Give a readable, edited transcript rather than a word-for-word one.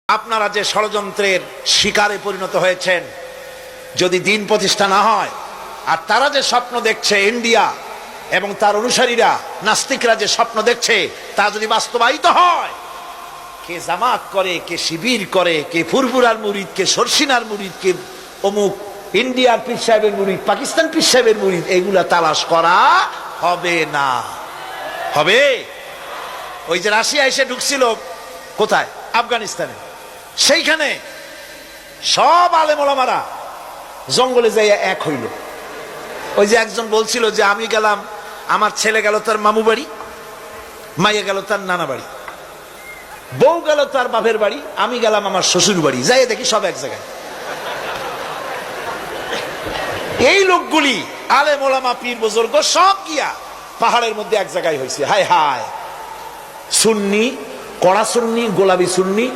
আপনারা যে ষড়যন্ত্রের শিকারে পরিণত হয়েছেন, যদি দিন প্রতিষ্ঠা না হয়, আর তারা যে স্বপ্ন দেখছে, ইন্ডিয়া এবং তার অনুসারীরা নাস্তিকরা যে স্বপ্ন দেখছে, তা যদি বাস্তবায়িত হয়, কে জামাত করে, কে শিবির করে, কে ফুরফুরার মুরিদ, কে সরসিনার মুরিদ, কে অমুক ইন্ডিয়ার পীর সাহেবের মুরিদ, পাকিস্তান পীর সাহেবের মুরিদ, এগুলা তালাশ করা হবে না। হবে? ওই যে রাশিয়া এসে ঢুকছিল কোথায়? আফগানিস্তানে। সেইখানে সব আলেম ওলামারা জঙ্গলে যাইয়া এক হইল। ওই যে একজন বলছিল যে আমি গেলাম, আমার ছেলে গেল তার মামু বাড়ি, মাইয়া গেল তার নানা বাড়ি, বউ গেল তার বাপের বাড়ি, আমি গেলাম আমার শ্বশুর বাড়ি, যাই দেখি সব এক জায়গায়। এই লোকগুলি আলেম ওলামা পীর বুজুর্গ সব গিয়া পাহাড়ের মধ্যে এক জায়গায় হয়েছে। হায় হায়, সুন্নি, কড়া সুন্নি, গোলাপি সুন্নি,